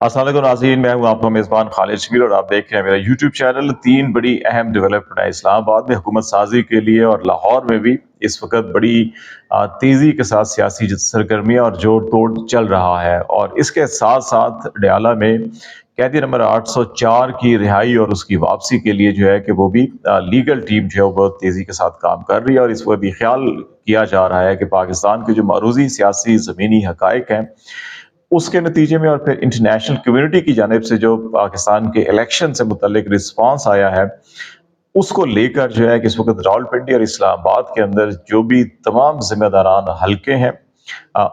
अस्सलाम वालेकुम नाज़रीन, मैं हूँ आपका मेज़बान खालिद शकील और आप देख रहे हैं मेरा यूट्यूब चैनल। 3 बड़ी अहम डेवलपमेंट है इस्लामाबाद में हुकूमत साज़ी के लिए और लाहौर में भी इस वक़्त बड़ी तेज़ी के साथ सियासी सरगर्मियाँ और जोड़-तोड़ चल रहा है। और इसके साथ-साथ डयाला में कैदी नंबर 804 की रिहाई और उसकी वापसी के लिए जो है कि वो भी लीगल टीम जो है वो तेज़ी के साथ काम कर रही है। और इस वक़्त ये ख़्याल किया जा रहा है कि पाकिस्तान के जो मरूज़ी सियासी ज़मीनी हक़ाइक़ हैं, उसके नतीजे में और फिर इंटरनेशनल कम्युनिटी की जानिब से जो पाकिस्तान के इलेक्शन से मुतल्लिक रिस्पांस आया है, उसको लेकर जो है कि इस वक़्त रावलपिंडी और इस्लामाबाद के अंदर जो भी तमाम ज़िम्मेदारान हलके हैं,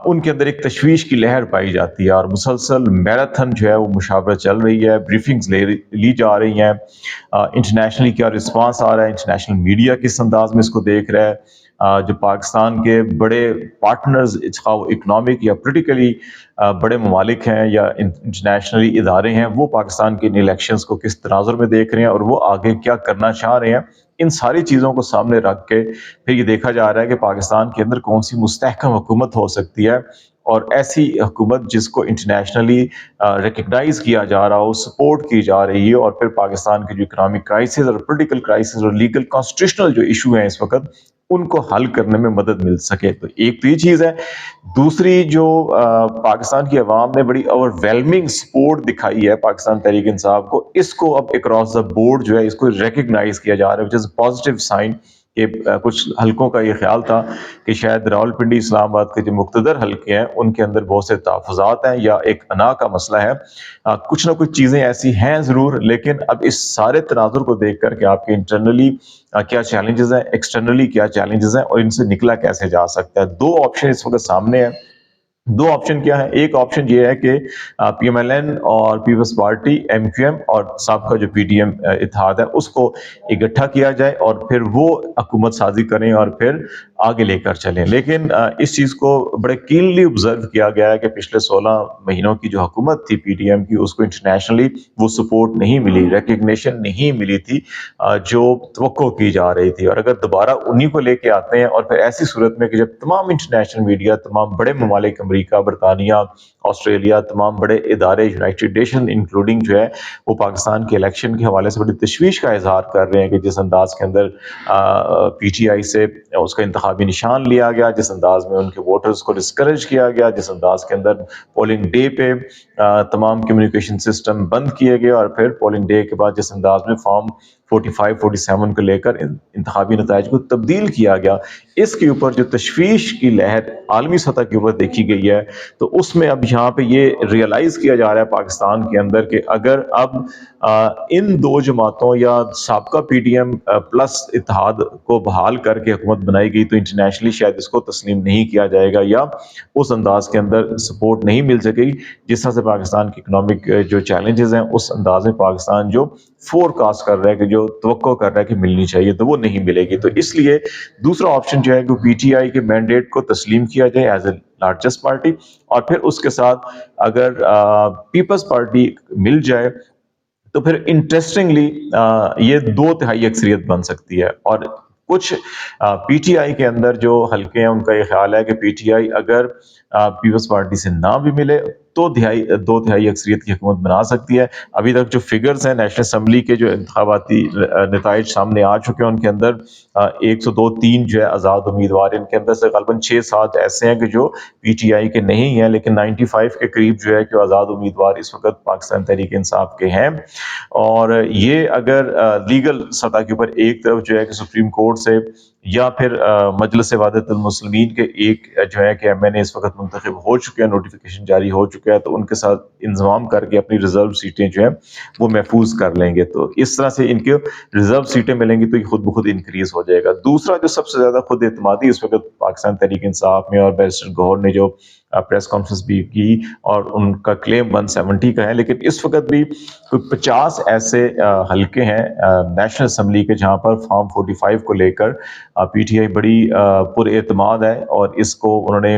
उनके अंदर एक तशवीश की लहर पाई जाती है और मुसलसल मैराथन जो है वो मुशावरत चल रही है, ब्रीफिंग्स ली जा रही हैं। इंटरनेशनली क्या रिस्पांस आ रहा है, इंटरनेशनल मीडिया किस अंदाज में इसको देख रहा है, जो पाकिस्तान के बड़े पार्टनर्स इकनॉमिक या पोलिटिकली बड़े ममालिक हैं या इंटरनेशनली इदारे हैं, वो पाकिस्तान के इन इलेक्शंस को किस तनाजुर में देख रहे हैं और वो आगे क्या करना चाह रहे हैं। इन सारी चीज़ों को सामने रख के फिर ये देखा जा रहा है कि पाकिस्तान के अंदर कौन सी मुस्तहकम हुकूमत हो सकती है और ऐसी हुकूमत जिसको इंटरनेशनली रिकग्नाइज किया जा रहा हो, सपोर्ट की जा रही है और फिर पाकिस्तान की जो इकोनॉमिक क्राइसिस और पोलिटिकल क्राइसिस और लीगल कॉन्स्टिट्यूशनल जो इशू हैं इस वक्त, उनको हल करने में मदद मिल सके। तो एक तो ये चीज़ है। दूसरी जो पाकिस्तान की अवाम ने बड़ी ओवरवेलमिंग सपोर्ट दिखाई है पाकिस्तान तहरीक इंसाफ को, इसको अब अक्रॉस द बोर्ड जो है इसको रिकग्नाइज किया जा रहा है, विच इज़ पॉजिटिव साइन। कि कुछ हलकों का ये ख्याल था कि शायद रावलपिंडी इस्लामाबाद के जो मुख्तदर हलके हैं उनके अंदर बहुत से तहफ़्फ़ुज़ात हैं या एक अना का मसला है। कुछ ना कुछ चीज़ें ऐसी हैं ज़रूर, लेकिन अब इस सारे तनाजुर को देख कर के आपके इंटरनली क्या चैलेंजेस हैं, एक्सटर्नली क्या चैलेंजेस हैं और इनसे निकला कैसे जा सकता है। 2 ऑप्शन इस वक्त सामने हैं। 2 ऑप्शन क्या है? एक ऑप्शन ये है कि पीएमएलएन और पीपल्स पार्टी, एमक्यूएम और साबका जो पीडीएम इत्तेहाद है, उसको इकट्ठा किया जाए और फिर वो हुकूमत साजी करें और फिर आगे लेकर चलें। लेकिन इस चीज़ को बड़े कीनली ऑब्जर्व किया गया है कि पिछले 16 महीनों की जो हुकूमत थी पीडीएम की, उसको इंटरनेशनली वो सपोर्ट नहीं मिली, रिकग्निशन नहीं मिली थी जो तवक्को की जा रही थी। और अगर दोबारा उन्हीं को लेके आते हैं और फिर ऐसी सूरत में कि जब तमाम इंटरनेशनल मीडिया, तमाम बड़े ममालिक, अमरीका, बरतानिया, ऑस्ट्रेलिया, तमाम बड़े इदारे, यूनाइटेड नेशन इंक्लूडिंग जो है वो पाकिस्तान के इलेक्शन के हवाले से बड़ी तशवीश का इजहार कर रहे हैं कि जिस अंदाज के अंदर पीटीआई से उसका इंतखाबी निशान लिया गया, जिस अंदाज में उनके वोटर्स को डिस्करेज किया गया, जिस अंदाज के अंदर पोलिंग डे पे तमाम कम्युनिकेशन सिस्टम बंद किए गए और फिर पोलिंग डे के बाद जिस अंदाज में फॉर्म 45-47 को लेकर इंतखाबी नताइज को तब्दील किया गया, इसके ऊपर जो तशवीश की लहर आलमी सतह के ऊपर देखी गई है, तो उसमें अब यहाँ पे ये रियलाइज किया जा रहा है पाकिस्तान के अंदर कि अगर अब इन 2 जमातों या साबका पीडीएम प्लस इत्तेहाद को बहाल करके हुकूमत बनाई गई तो इंटरनेशनली शायद इसको तस्लीम नहीं किया जाएगा या उस अंदाज के अंदर सपोर्ट नहीं मिल सकेगी जिस तरह से पाकिस्तान की इकोनॉमिक जो चैलेंजेस हैं उस अंदाज में पाकिस्तान जो फोरकास्ट कर रहा है कि जो तवक्को कर रहा है कि मिलनी चाहिए तो वो नहीं मिलेगी। तो इसलिए दूसरा ऑप्शन जो है कि पीटीआई के मैंडेट को तस्लीम किया जाए एज ए लार्जेस्ट पार्टी और फिर उसके साथ अगर पीपल्स पार्टी मिल जाए तो फिर इंटरेस्टिंगली ये 2/3 अक्सरियत बन सकती है। और कुछ पीटीआई के अंदर जो हलके हैं उनका ये ख्याल है कि पीटीआई अगर पीपल्स पार्टी से ना भी मिले तो 2/3 अक्सरियत की हुकूमत बना सकती है। अभी तक जो फिगर्स हैं नेशनल असम्बली के जो इंतखाबाती नताइज सामने आ चुके हैं उनके अंदर 102-3 जो है आज़ाद उम्मीदवार, इनके अंदर से तकरीबन 6-7 ऐसे हैं कि जो पीटीआई के नहीं हैं, लेकिन 95 के करीब जो है कि आज़ाद उम्मीदवार इस वक्त पाकिस्तान तहरीक इंसाफ के हैं। और ये अगर लीगल सतह के ऊपर एक तरफ जो है कि सुप्रीम कोर्ट से या फिर मजलिस वहदतुल मुस्लिमीन के एक जो है कि एमएनए इस वक्त मुंतखब हो चुके हैं, नोटिफिकेशन जारी हो चुका है, तो उनके साथ इंतजाम करके अपनी रिजर्व सीटें जो है वो महफूज कर लेंगे। तो इस तरह से इनके रिजर्व सीटें मिलेंगी तो ये खुद ब खुद इंक्रीज हो जाएगा। दूसरा जो सबसे ज्यादा खुद एतमादी इस वक्त पाकिस्तान तहरीक इंसाफ में और बैरिस्टर गौहर ने जो प्रेस कॉन्फ्रेंस भी की और उनका क्लेम 170 का है, लेकिन इस वक्त भी कोई 50 ऐसे हलके हैं नेशनल असम्बली के जहां पर फॉर्म 45 को लेकर पीटीआई बड़ी पुरएतमाद है और इसको उन्होंने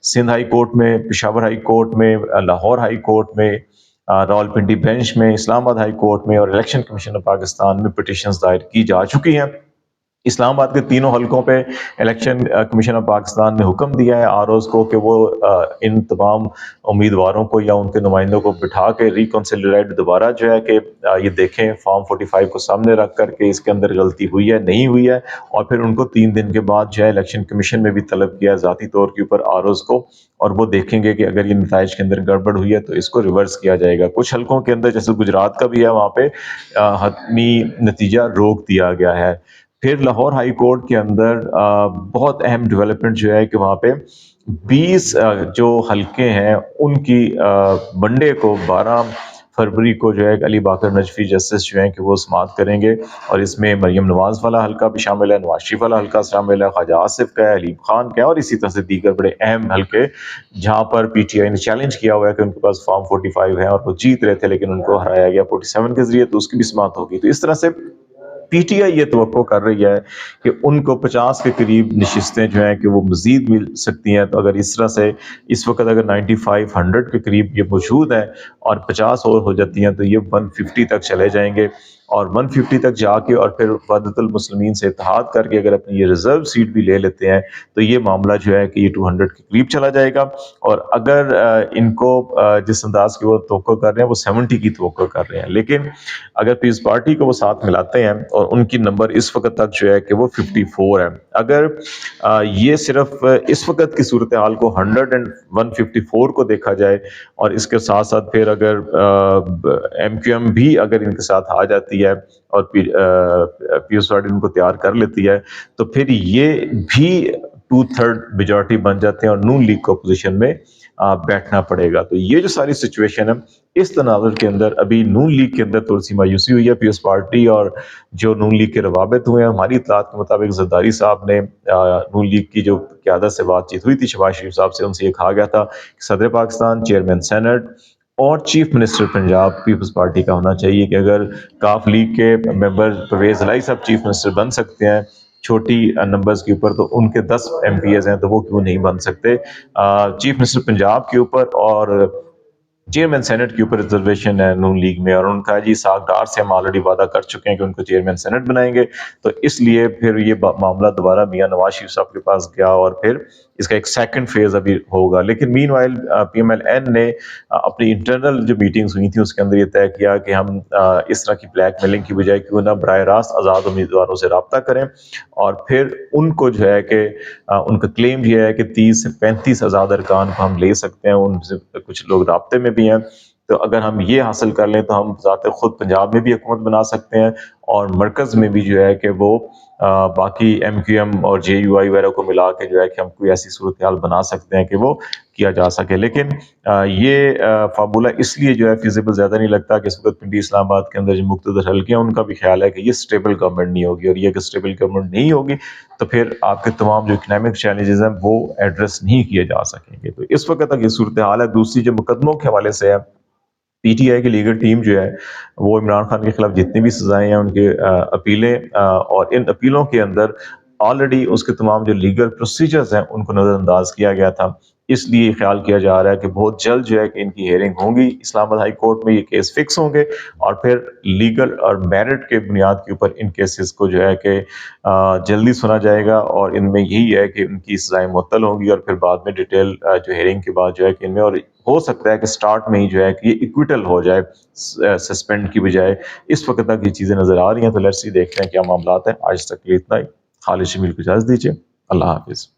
सिंध हाई कोर्ट में, पेशावर हाई कोर्ट में, लाहौर हाई कोर्ट में, रावलपिंडी बेंच में, इस्लामाबाद हाई कोर्ट में और इलेक्शन कमीशन ऑफ पाकिस्तान में पिटिशंस दायर की जा चुकी हैं। اسلام آباد کے تینوں حلقوں پہ الیکشن کمیشن آف پاکستان نے حکم دیا ہے آر اوز کو کہ وہ ان تمام امیدواروں کو یا ان کے نمائندوں کو بٹھا کے ریکنسلریٹ دوبارہ جو ہے کہ یہ دیکھیں فارم 45 کو سامنے رکھ کر کے اس کے اندر غلطی ہوئی ہے نہیں ہوئی ہے، اور پھر ان کو 3 دن کے بعد جو ہے الیکشن کمیشن میں بھی طلب کیا ذاتی طور کے اوپر آر اوز کو، اور وہ دیکھیں گے کہ اگر یہ نتائج کے اندر گڑبڑ ہوئی ہے تو اس کو ریورس کیا جائے گا۔ کچھ حلقوں کے اندر جیسے گجرات کا بھی ہے وہاں پہ حتمی نتیجہ روک دیا گیا ہے۔ پھر لاہور ہائی کورٹ کے اندر بہت اہم ڈیولپمنٹ جو ہے کہ وہاں پہ 20 جو حلقے ہیں ان کی منڈے کو 12 فروری کو جو ہے علی باقر نجفی جسٹس جو ہیں کہ وہ سماعت کریں گے، اور اس میں مریم نواز والا حلقہ بھی شامل ہے، نواز شریف والا حلقہ شامل ہے، خواجہ آصف کا ہے، علیم خان کا ہے، اور اسی طرح سے دیگر بڑے اہم حلقے جہاں پر پی ٹی آئی نے چیلنج کیا ہوا ہے کہ ان کے پاس فارم 45 ہے اور وہ جیت رہے تھے لیکن ان کو ہرایا گیا 47 کے ذریعے، تو اس کی بھی سماعت ہوگی۔ تو اس طرح سے پی ٹی آئی یہ توقع کر رہی ہے کہ ان کو 50 کے قریب نشستیں جو ہیں کہ وہ مزید مل سکتی ہیں، تو اگر اس طرح سے اس وقت اگر 95 100 کے قریب یہ موجود ہے اور 50 اور ہو جاتی ہیں تو یہ 150 تک چلے جائیں گے، اور 150 تک جا کے اور پھر وحدت المسلمین سے اتحاد کر کے اگر اپنی یہ ریزرو سیٹ بھی لے لیتے ہیں تو یہ معاملہ جو ہے کہ یہ 200 کے قریب چلا جائے گا، اور اگر ان کو جس انداز کی وہ توقع کر رہے ہیں وہ 70 کی توقع کر رہے ہیں، لیکن اگر پیس پارٹی کو وہ ساتھ ملاتے ہیں اور ان کی نمبر اس وقت تک جو ہے کہ وہ 54 ہے، اگر یہ صرف اس وقت کی صورتحال کو 100 and 154 کو دیکھا جائے اور اس کے ساتھ ساتھ پھر اگر ایم کیو ایم بھی اگر ان کے ساتھ آ جاتی ہے اور پیس پارٹی ان کو تیار کر لیتی ہے تو پھر یہ بھی 2/3 میجورٹی بن جاتے ہیں اور نون لیگ کو اپوزیشن میں بیٹھنا پڑے گا۔ تو یہ جو ساری سچویشن ہے اس تناظر کے اندر ابھی نون لیگ کے اندر تھوڑی سی مایوسی ہوئی ہے، پیس پارٹی اور جو نون لیگ کے روابط ہوئے ہیں، ہماری اطلاعات کے مطابق زرداری صاحب نے نون لیگ کی جو قیادت سے بات چیت ہوئی تھی شہباز شریف صاحب سے، ان سے یہ کہا گیا تھا کہ صدر پاکستان، چیئرمین سینٹ اور chief minister Punjab Peoples Party کا ہونا چاہیے، کہ اگر کاف لیگ کے ممبر پرویز الہی صاحب چیف منسٹر بن سکتے ہیں چھوٹی نمبرز کے اوپر تو ان کے 10 ایم پی ایز ہیں تو وہ کیوں نہیں بن سکتے۔ چیف منسٹر پنجاب کے اوپر اور چیئرمین سینٹ کے اوپر ریزرویشن ہے نون لیگ میں، اور ان کا جی ساکھ ڈار سے ہم آلریڈی وعدہ کر چکے ہیں کہ ان کو چیئرمین سینٹ بنائیں گے، تو اس لیے پھر یہ معاملہ دوبارہ میاں نواز شریف صاحب کے پاس گیا اور پھر اس کا ایک سیکنڈ فیز ابھی ہوگا۔ لیکن meanwhile P M L N نے اپنی انٹرنل جو میٹنگز ہوئی تھیں اس کے اندر یہ طے کیا کہ ہم اس طرح کی بلیک میلنگ کی بجائے کیوں نہ براہ راست آزاد امیدواروں سے رابطہ کریں، اور پھر ان کو جو ہے کہ ان کا کلیم یہ ہے کہ 30 سے 35 آزاد ارکان کو ہم لے سکتے ہیں، ان سے کچھ لوگ رابطے میں بھی ہیں، تو اگر ہم یہ حاصل کر لیں تو ہم ذات خود پنجاب میں بھی حکومت بنا سکتے ہیں اور مرکز میں بھی جو ہے کہ وہ باقی ایم کیو ایم اور جے یو آئی وغیرہ کو ملا کے جو ہے کہ ہم کوئی ایسی صورتحال بنا سکتے ہیں کہ وہ کیا جا سکے۔ لیکن یہ فارمولہ اس لیے جو ہے فیزیبل زیادہ نہیں لگتا کہ اس وقت پنڈی اسلام آباد کے اندر جو مقتدر حلقے ہیں ان کا بھی خیال ہے کہ یہ سٹیبل گورنمنٹ نہیں ہوگی، اور یہ کہ سٹیبل گورنمنٹ نہیں ہوگی تو پھر آپ کے تمام جو اکنامک چیلنجز ہیں وہ ایڈریس نہیں کیے جا سکیں گے۔ تو اس وقت تک یہ صورتحال ہے۔ دوسری جو مقدموں کے حوالے سے ہے، پی ٹی آئی کی لیگل ٹیم جو ہے وہ عمران خان کے خلاف جتنی بھی سزائیں ہیں ان کے اپیلیں، اور ان اپیلوں کے اندر آلریڈی اس کے تمام جو لیگل پروسیجرز ہیں ان کو نظر انداز کیا گیا تھا، اس لیے خیال کیا جا رہا ہے کہ بہت جلد جو ہے کہ ان کی ہیئرنگ ہوں گی اسلام آباد ہائی کورٹ میں، یہ کیس فکس ہوں گے اور پھر لیگل اور میرٹ کے بنیاد کے اوپر ان کیسز کو جو ہے کہ جلدی سنا جائے گا، اور ان میں یہی ہے کہ ان کی سزائیں معطل ہوں گی، اور پھر بعد میں ڈیٹیل جو ہیئرنگ کے بعد جو ہے کہ ان میں، اور ہو سکتا ہے کہ سٹارٹ میں ہی جو ہے کہ یہ ایکویٹل ہو جائے سسپینڈ کی بجائے۔ اس وقت تک یہ چیزیں نظر آ رہی ہیں، تو لیٹس سی دیکھتے ہیں کیا معاملات ہیں۔ آج تک کے لیے اتنا ہی۔ خالد شمیل کو اجازت دیجیے، اللہ حافظ۔